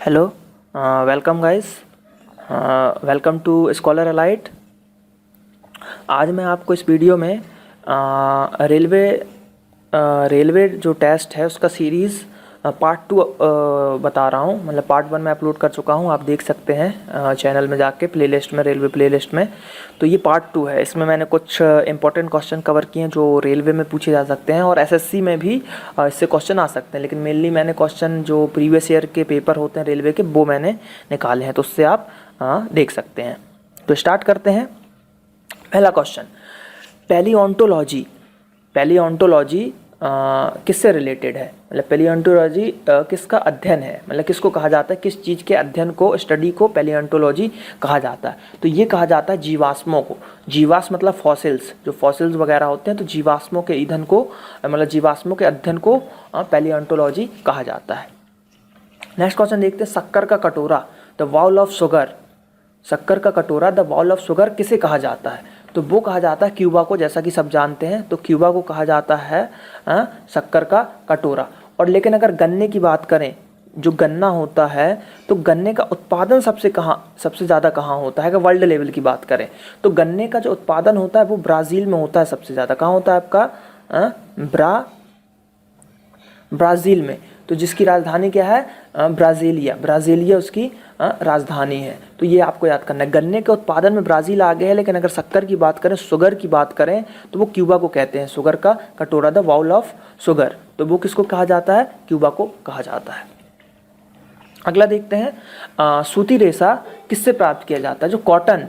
Hello, welcome guys, welcome to scholar alight. आज मैं आपको इस वीडियो में रेलवे जो टेस्ट है उसका सीरीज़ पार्ट 2 बता रहा हूँ। मतलब पार्ट 1 मैं अपलोड कर चुका हूँ, आप देख सकते हैं चैनल में जाके प्लेलिस्ट में, रेलवे प्लेलिस्ट में। तो ये पार्ट 2 है। इसमें मैंने कुछ इंपॉर्टेंट क्वेश्चन कवर किए हैं जो रेलवे में पूछे जा सकते हैं और एसएससी में भी इससे क्वेश्चन आ सकते हैं। लेकिन मेनली मैंने क्वेश्चन जो प्रीवियस ईयर के पेपर होते हैं रेलवे के, वो मैंने निकाले हैं, तो उससे आप देख सकते हैं। तो स्टार्ट करते हैं। पहला क्वेश्चन, पैलियोंटोलॉजी किससे रिलेटेड है? मतलब पैलियोंटोलॉजी किसका अध्ययन है, मतलब किसको कहा जाता है, किस चीज़ के अध्ययन को, स्टडी को पैलियोंटोलॉजी कहा जाता है? तो ये कहा जाता है जीवाश्मों को। जीवाश्म मतलब फॉसिल्स, जो फॉसिल्स वगैरह होते हैं, तो जीवाश्मों के ईंधन को, मतलब जीवाश्मों के अध्ययन को पैलियोंटोलॉजी कहा जाता है। नेक्स्ट क्वेश्चन देखते हैं, शक्कर का कटोरा, द बाउल ऑफ शुगर। शक्कर का कटोरा, द बाउल ऑफ शुगर किसे कहा जाता है? तो वो कहा जाता है क्यूबा को, जैसा कि सब जानते हैं। तो क्यूबा को कहा जाता है शक्कर का कटोरा। और लेकिन अगर गन्ने की बात करें, जो गन्ना होता है, तो गन्ने का उत्पादन सबसे ज़्यादा कहाँ होता है? अगर वर्ल्ड लेवल की बात करें तो गन्ने का जो उत्पादन होता है वो ब्राज़ील में होता है सबसे ज़्यादा। कहाँ होता है आपका? ब्राज़ील में। तो जिसकी राजधानी क्या है? ब्राज़ीलिया उसकी राजधानी है। तो ये आपको याद करना है। गन्ने के उत्पादन में ब्राज़ील आगे है, लेकिन अगर शक्कर की बात करें, शुगर की बात करें, तो वो क्यूबा को कहते हैं। शुगर का कटोरा, द बाउल ऑफ शुगर, तो वो किसको कहा जाता है? क्यूबा को कहा जाता है। अगला देखते हैं, सूती रेशा किससे प्राप्त किया जाता है? जो कॉटन,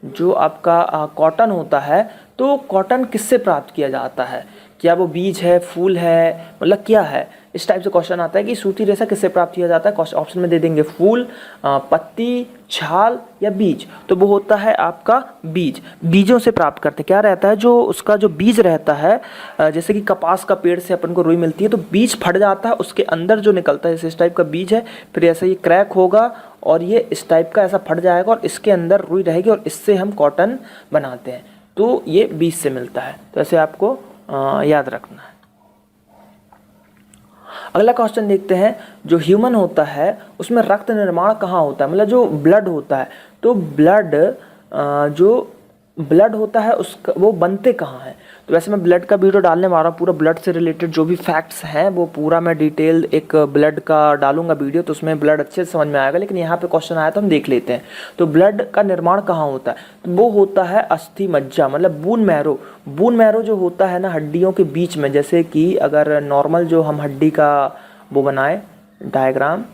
जो आपका कॉटन होता है, तो कॉटन किससे प्राप्त किया जाता है? क्या वो बीज है, फूल है, मतलब क्या है? इस टाइप से क्वेश्चन आता है कि सूती रेशा किससे प्राप्त किया जाता है। ऑप्शन में दे देंगे फूल, पत्ती, छाल या बीज। तो वो होता है आपका बीज। बीजों से प्राप्त करते क्या रहता है? जो उसका जो बीज रहता है, जैसे कि कपास का पेड़ से अपन को रुई मिलती है, तो बीज फट जाता है, उसके अंदर जो निकलता है, जैसे इस टाइप का बीज है, फिर ऐसा ये क्रैक होगा और ये इस टाइप का ऐसा फट जाएगा और इसके अंदर रुई रहेगी और इससे हम कॉटन बनाते हैं। तो ये बीज से मिलता है। तो ऐसे आपको याद रखना है। अगला क्वेश्चन देखते हैं, जो ह्यूमन होता है उसमें रक्त निर्माण कहाँ होता है? मतलब जो ब्लड होता है, तो जो ब्लड होता है उसका वो बनते कहाँ हैं? तो वैसे मैं ब्लड का वीडियो डालने वाला हूँ, पूरा ब्लड से रिलेटेड जो भी फैक्ट्स हैं वो पूरा मैं डिटेल एक ब्लड का डालूंगा वीडियो, तो उसमें ब्लड अच्छे से समझ में आएगा। लेकिन यहाँ पे क्वेश्चन आया तो हम देख लेते हैं। तो ब्लड का निर्माण कहाँ होता है? तो वो होता है अस्थि मज्जा, मतलब बून मैरो जो होता है ना हड्डियों के बीच में। जैसे कि अगर नॉर्मल जो हम हड्डी का वो बनाए डायग्राम,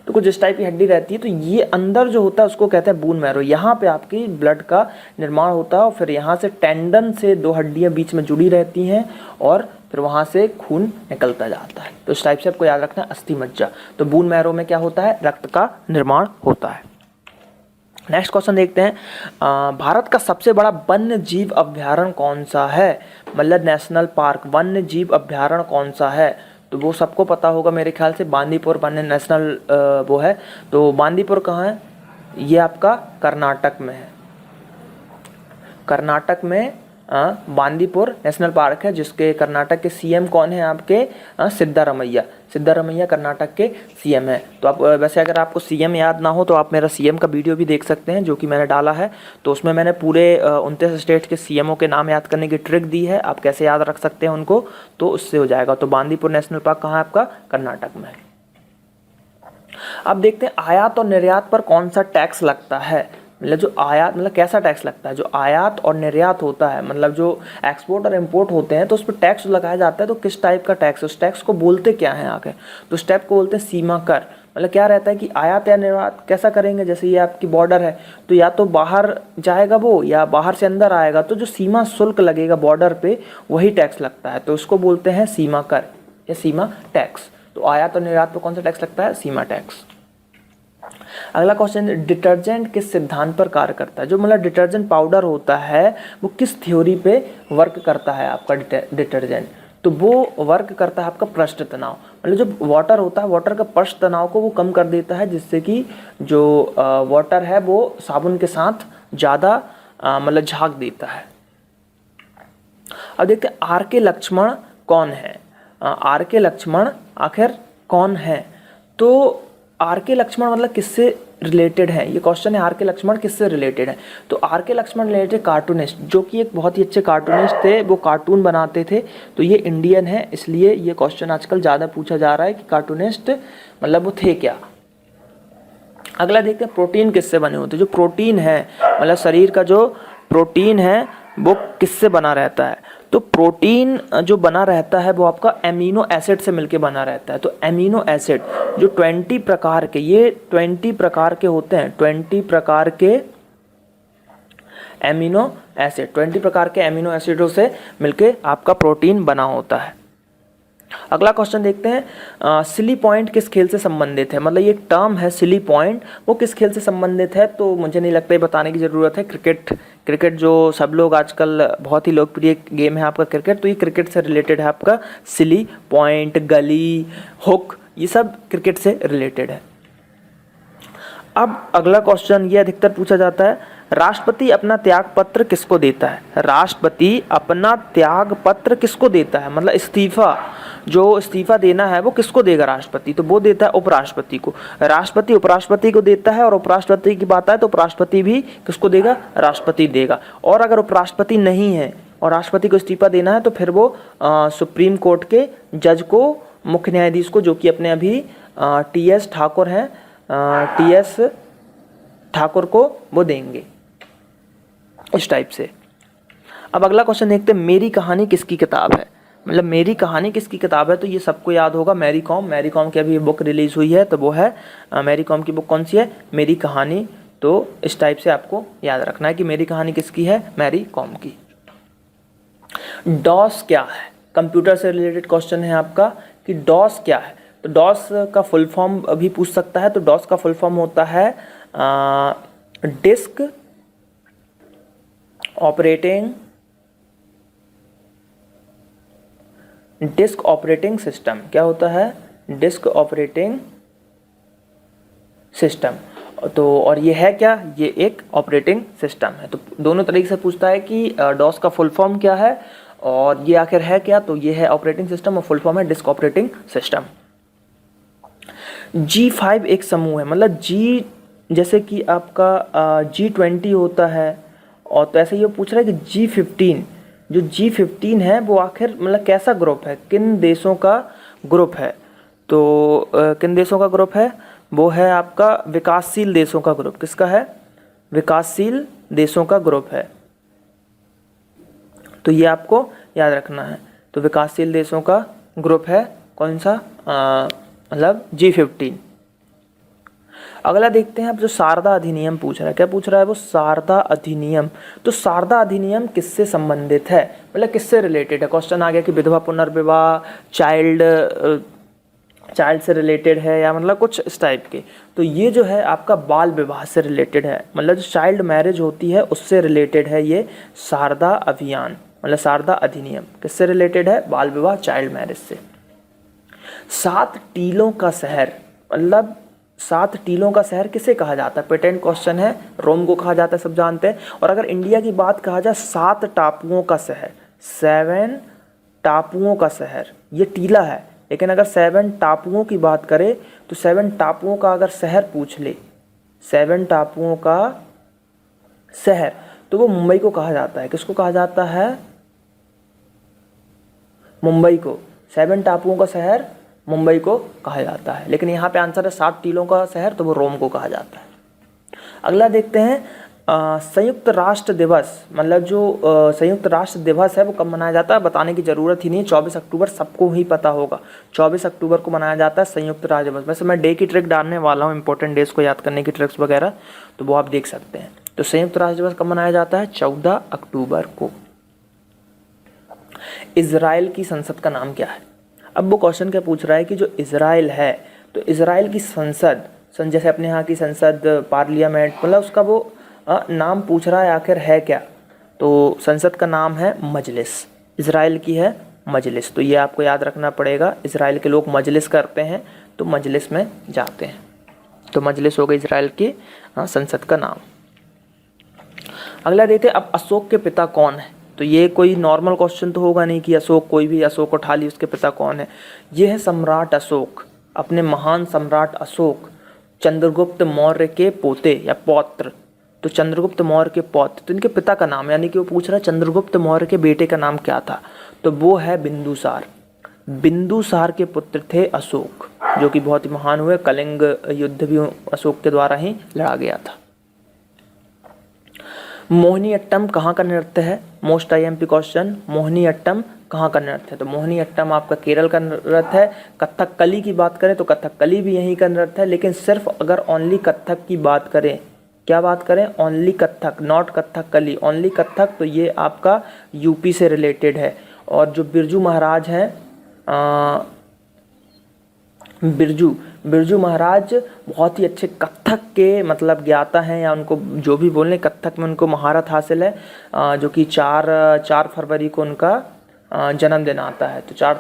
तो कुछ इस टाइप की हड्डी रहती है, तो ये अंदर जो होता है उसको कहते हैं बून मैरो। यहाँ पे आपकी ब्लड का निर्माण होता है और फिर यहाँ से टेंडन से दो हड्डियाँ बीच में जुड़ी रहती हैं और फिर वहाँ से खून निकलता जाता है। तो इस टाइप से आपको याद रखना है अस्थि मज्जा। तो बून मैरो में क्या होता है? रक्त का निर्माण होता है। नेक्स्ट क्वेश्चन देखते हैं, भारत का सबसे बड़ा वन्य जीव अभ्यारण्य कौन सा है? मतलब नेशनल पार्क, वन्य जीव अभ्यारण्य कौन सा है? तो वो सबको पता होगा मेरे ख्याल से, बांदीपुर वन्य नेशनल वो है। तो बांदीपुर कहाँ है? ये आपका कर्नाटक में है। कर्नाटक में बांदीपुर नेशनल पार्क है, जिसके कर्नाटक के सीएम कौन है आपके? सिद्धारमैया कर्नाटक के सीएम है। तो आप वैसे अगर आपको सीएम याद ना हो तो आप मेरा सीएम का वीडियो भी देख सकते हैं, जो कि मैंने डाला है। तो उसमें मैंने पूरे 29 स्टेट के सीएमओ के नाम याद करने की ट्रिक दी है, आप कैसे याद रख सकते हैं उनको, तो उससे हो जाएगा। तो बांदीपुर नेशनल पार्क कहाँ है आपका? कर्नाटक में है। अब देखते हैं, आयात और निर्यात पर कौन सा टैक्स लगता है? मतलब जो आयात, मतलब कैसा टैक्स लगता है? जो आयात और निर्यात होता है, मतलब जो एक्सपोर्ट और इम्पोर्ट होते हैं, तो उस पर टैक्स लगाया जाता है। तो किस टाइप का टैक्स? उस टैक्स को बोलते क्या है आगे? तो उस टैक्स को बोलते हैं सीमा कर। मतलब क्या रहता है कि आयात या निर्यात कैसा करेंगे? जैसे ये आपकी बॉर्डर है, तो या तो बाहर जाएगा वो या बाहर से अंदर आएगा, तो जो सीमा शुल्क लगेगा बॉर्डर पे, वही टैक्स लगता है। तो उसको बोलते हैं सीमा कर या सीमा टैक्स। तो आयात और निर्यात पर कौन सा टैक्स लगता है? सीमा टैक्स। अगला क्वेश्चन, डिटर्जेंट किस सिद्धांत पर कार्य करता है? जो मतलब डिटर्जेंट पाउडर होता है वो किस थ्योरी पे वर्क करता है आपका डिटर्जेंट? तो वो वर्क करता है आपका पृष्ठ तनाव। मतलब जो वाटर होता है, वाटर का पृष्ठ तनाव को वो कम कर देता है, जिससे कि जो वाटर है वो साबुन के साथ ज़्यादा मतलब झाग देता है। अब देखते हैं, आर के लक्ष्मण कौन है? आर के लक्ष्मण आखिर कौन है? तो आर के लक्ष्मण मतलब किससे रिलेटेड है, ये क्वेश्चन है आर के लक्ष्मण किससे रिलेटेड है। तो आर के लक्ष्मण रिलेटेड कार्टूनिस्ट, जो कि एक बहुत ही अच्छे कार्टूनिस्ट थे, वो कार्टून बनाते थे। तो ये इंडियन है, इसलिए ये क्वेश्चन आजकल ज़्यादा पूछा जा रहा है कि कार्टूनिस्ट मतलब वो थे क्या। अगला देखते हैं प्रोटीन किससे बने होते हैं। जो प्रोटीन है मतलब शरीर का जो प्रोटीन है वो किससे बना रहता है। तो प्रोटीन जो बना रहता है वो आपका एमिनो एसिड से मिलके बना रहता है। तो एमिनो एसिड जो 20 प्रकार के, ये 20 प्रकार के होते हैं, 20 प्रकार के एमिनो एसिड, 20 प्रकार के एमिनो एसिडों से मिलके आपका प्रोटीन बना होता है। अगला क्वेश्चन देखते हैं सिली पॉइंट किस खेल से संबंधित है। मतलब ये एक टर्म है सिली पॉइंट, वो किस खेल से संबंधित है। तो मुझे नहीं लगता ये बताने की ज़रूरत है। क्रिकेट जो सब लोग आजकल बहुत ही लोकप्रिय गेम है आपका क्रिकेट, तो ये क्रिकेट से रिलेटेड है आपका सिली पॉइंट, गली, हुक, ये सब क्रिकेट से रिलेटेड है। अब अगला क्वेश्चन ये अधिकतर पूछा जाता है, राष्ट्रपति अपना त्याग पत्र किसको देता है। राष्ट्रपति अपना त्याग पत्र किसको देता है, मतलब इस्तीफा, जो इस्तीफा देना है वो किसको देगा राष्ट्रपति। तो वो देता है उपराष्ट्रपति को। राष्ट्रपति उपराष्ट्रपति को देता है, और उपराष्ट्रपति की बात है तो उपराष्ट्रपति भी किसको देगा, राष्ट्रपति देगा। और अगर उपराष्ट्रपति नहीं है और राष्ट्रपति को इस्तीफा देना है तो फिर वो सुप्रीम कोर्ट के जज को, मुख्य न्यायाधीश को, जो कि अपने अभी टी.एस. ठाकुर हैं, टी.एस. ठाकुर को वो देंगे, इस टाइप से। अब अगला क्वेश्चन देखते हैं, मेरी कहानी किसकी किताब है। मतलब मेरी कहानी किसकी किताब है, तो ये सबको याद होगा, मैरी कॉम की अभी बुक रिलीज हुई है, तो वो है मैरी कॉम की बुक कौन सी है, मेरी कहानी। तो इस टाइप से आपको याद रखना है कि मेरी कहानी किसकी है, मैरी कॉम की। डॉस क्या है, कंप्यूटर से रिलेटेड क्वेश्चन है आपका कि डॉस क्या है। तो डॉस का फुल फॉर्म अभी पूछ सकता है। तो डॉस का फुल फॉर्म होता है डिस्क ऑपरेटिंग सिस्टम। क्या होता है, डिस्क ऑपरेटिंग सिस्टम। तो और ये है क्या, ये एक ऑपरेटिंग सिस्टम है। तो दोनों तरीके से पूछता है कि डॉस का फुल फॉर्म क्या है और ये आखिर है क्या। तो ये है ऑपरेटिंग सिस्टम और फुल फॉर्म है डिस्क ऑपरेटिंग सिस्टम। G5 एक समूह है, मतलब G जैसे कि आपका G20 होता है, और तो ऐसे ये पूछ रहा है कि G15, जो G15 है वो आखिर मतलब कैसा ग्रुप है, किन देशों का ग्रुप है। तो किन देशों का ग्रुप है, वो है आपका विकासशील देशों का ग्रुप। किसका है, विकासशील देशों का ग्रुप है। तो ये आपको याद रखना है। तो विकासशील देशों का ग्रुप है कौन सा, मतलब G15। अगला देखते हैं अब, जो शारदा अधिनियम पूछ रहा है। क्या पूछ रहा है वो, शारदा अधिनियम। तो शारदा अधिनियम किससे संबंधित है, मतलब किससे रिलेटेड है। क्वेश्चन आ गया कि विधवा पुनर्विवाह, चाइल्ड से रिलेटेड है या मतलब कुछ इस टाइप के। तो ये जो है आपका बाल विवाह से रिलेटेड है, मतलब जो चाइल्ड मैरिज होती है उससे रिलेटेड है ये शारदा अभियान, मतलब शारदा अधिनियम किससे रिलेटेड है, बाल विवाह, चाइल्ड मैरिज से। 7 टीलों का शहर, मतलब 7 टीलों का शहर किसे कहा जाता है, पेटेंट क्वेश्चन है। रोम को कहा जाता है, सब जानते हैं। और अगर इंडिया की बात कहा जाए, 7 टापुओं का शहर, 7 टापुओं का शहर, ये टीला है। लेकिन अगर 7 टापुओं की बात करें तो 7 टापुओं का अगर शहर पूछ ले, 7 टापुओं का शहर, तो वो मुंबई को कहा जाता है। किसको कहा जाता है, मुंबई को। 7 टापुओं का शहर मुंबई को कहा जाता है। लेकिन यहाँ पे आंसर है 7 टीलों का शहर, तो वो रोम को कहा जाता है। अगला देखते हैं संयुक्त राष्ट्र दिवस, मतलब जो संयुक्त राष्ट्र दिवस है वो कब मनाया जाता है, बताने की ज़रूरत ही नहीं है। 24 अक्टूबर सबको ही पता होगा, 24 अक्टूबर को मनाया जाता है संयुक्त राष्ट्र दिवस। वैसे मैं डे की ट्रिक डालने वाला हूँ, इंपॉर्टेंट डेज को याद करने की ट्रिक्स वगैरह, तो वो आप देख सकते हैं। तो संयुक्त राष्ट्र दिवस कब मनाया जाता है, 14 अक्टूबर को। इजराइल की संसद का नाम क्या है। अब वो क्वेश्चन क्या पूछ रहा है कि जो इजराइल है, तो इजराइल की संसद, जैसे अपने यहाँ की संसद, पार्लियामेंट, मतलब उसका वो नाम पूछ रहा है आखिर है क्या। तो संसद का नाम है मजलिस, इजराइल की है मजलिस। तो ये आपको याद रखना पड़ेगा, इजराइल के लोग मजलिस करते हैं तो मजलिस में जाते हैं। तो मजलिस हो गई इजराइल की संसद का नाम। अगला देखते हैं, अब अशोक के पिता कौन है। तो ये कोई नॉर्मल क्वेश्चन तो होगा नहीं कि अशोक, कोई भी अशोक उठा ली, उसके पिता कौन है। ये है सम्राट अशोक, अपने महान सम्राट अशोक, चंद्रगुप्त मौर्य के पोते या पौत्र, तो चंद्रगुप्त मौर्य के पौत्र, तो इनके पिता का नाम, यानी कि वो पूछ रहा है चंद्रगुप्त मौर्य के बेटे का नाम क्या था, तो वो है बिंदुसार। बिंदुसार के पुत्र थे अशोक, जो कि बहुत ही महान हुए। कलिंग युद्ध भी अशोक के द्वारा ही लड़ा गया था। मोहिनीअट्टम कहाँ का नृत्य है? मोस्ट IMP क्वेश्चन, मोहिनीअट्टम कहाँ का नृत्य है? तो मोहिनीअट्टम आपका केरल का नृत्य है। कथकली की बात करें तो कथकली भी यहीं का नृत्य है, लेकिन सिर्फ अगर ओनली कथक की बात करें, क्या बात करें? Only Kathak, not Kathakali, only Kathak, तो ये आपका यूपी से रिलेटेड है। और जो बिरजू महाराज हैं, बिरजू महाराज बहुत ही अच्छे कथक के मतलब ज्ञाता हैं, या उनको जो भी बोलें कथक में उनको महारत हासिल है। जो कि 4 फरवरी को उनका जन्मदिन आता है, तो 4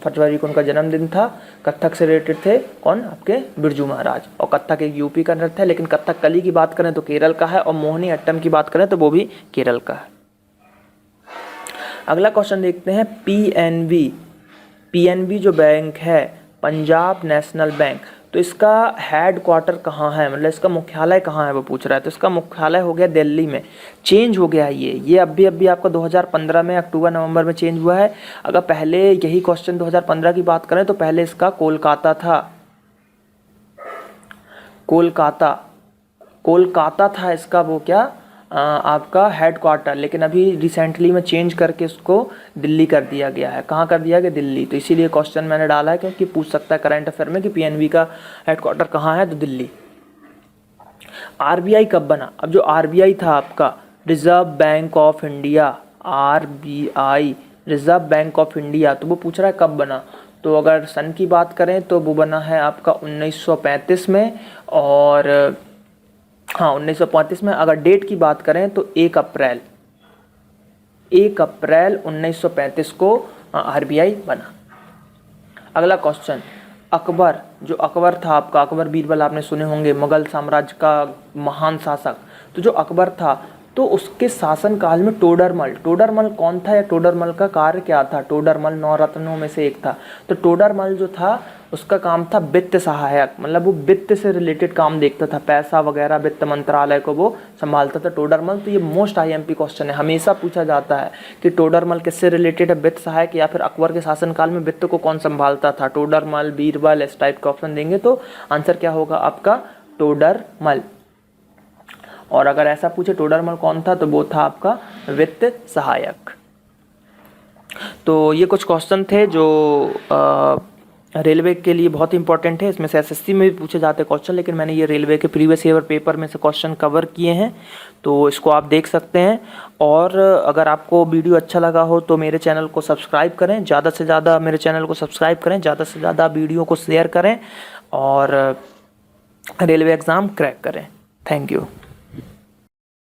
फरवरी को उनका जन्मदिन था। कथक से रिलेटेड थे कौन? आपके बिरजू महाराज। और कथक एक यूपी का नृत्य है, लेकिन कथकली की बात करें तो केरल का है, और मोहिनीअट्टम की बात करें तो वो भी केरल का है। अगला क्वेश्चन देखते हैं। पीएनबी जो बैंक है, पंजाब नेशनल बैंक, तो इसका हेड क्वार्टर कहाँ है, मतलब इसका मुख्यालय कहाँ है वो पूछ रहा है। तो इसका मुख्यालय हो गया दिल्ली में, चेंज हो गया है ये अभी आपका 2015 में अक्टूबर नवंबर में चेंज हुआ है। अगर पहले यही क्वेश्चन 2015 की बात करें तो पहले इसका कोलकाता था, कोलकाता था इसका वो क्या आपका हेड क्वार्टर, लेकिन अभी रिसेंटली में चेंज करके उसको दिल्ली कर दिया गया है। कहाँ कर दिया गया? दिल्ली। तो इसीलिए क्वेश्चन मैंने डाला है, क्योंकि पूछ सकता है करंट अफेयर में कि पीएनबी का हेड क्वार्टर कहाँ है, तो दिल्ली। आरबीआई कब बना? अब जो आरबीआई था आपका, reserve bank of India, RBI reserve bank of India, तो वो पूछ रहा है कब बना। तो अगर सन की बात करें तो वो बना है आपका 1935 में, और हाँ 1935 में। अगर डेट की बात करें तो 1 अप्रैल 1935 को आरबीआई बना। अगला क्वेश्चन, अकबर, जो अकबर था आपका, अकबर बीरबल आपने सुने होंगे, मुगल साम्राज्य का महान शासक। तो जो अकबर था तो उसके शासनकाल में टोडरमल कौन था, या टोडरमल का कार्य क्या था? टोडरमल 9 रत्नों में से एक था। तो टोडरमल जो था उसका काम था वित्त सहायक, मतलब वो वित्त से रिलेटेड काम देखता था, पैसा वगैरह वित्त मंत्रालय को वो संभालता था टोडरमल। तो ये मोस्ट IMP क्वेश्चन है, हमेशा पूछा जाता है कि टोडरमल किससे रिलेटेड है, वित्त सहायक, या फिर अकबर के शासनकाल में वित्त को कौन संभालता था, टोडरमल, बीरबल, इस टाइप का ऑप्शन देंगे तो आंसर क्या होगा आपका? टोडरमल। और अगर ऐसा पूछे टोडरमल कौन था, तो वो था आपका वित्त सहायक। तो ये कुछ क्वेश्चन थे जो रेलवे के लिए बहुत ही इंपॉर्टेंट है। इसमें से SSC में भी पूछे जाते हैं क्वेश्चन, लेकिन मैंने ये रेलवे के प्रीवियस ईयर पेपर में से क्वेश्चन कवर किए हैं, तो इसको आप देख सकते हैं। और अगर आपको वीडियो अच्छा लगा हो तो मेरे चैनल को सब्सक्राइब करें, ज़्यादा से ज़्यादा मेरे चैनल को सब्सक्राइब करें, ज़्यादा से ज़्यादा वीडियो को शेयर करें, और रेलवे एग्ज़ाम क्रैक करें। Thank you.